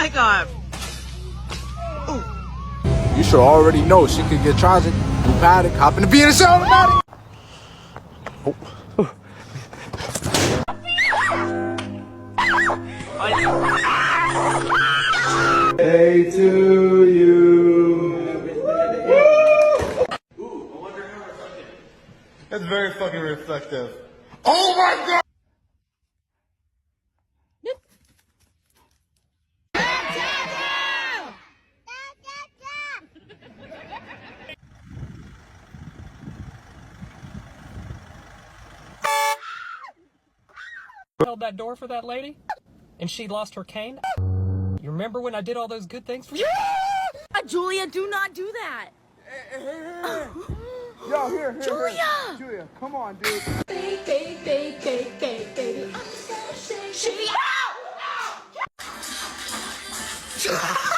my god. You should already know she could get tragic. Blue paddock, hop in the V and it's automatic. Hey to you. Ooh, I wonder how reflective. That's very fucking reflective. Oh my god! Held that door for that lady and she lost her cane. You remember when I did all those good things for you? Julia, do not do that. Yo, here, Julia! Julia, come on, dude. Baby, I'm so shaky. She. Ow! Ow!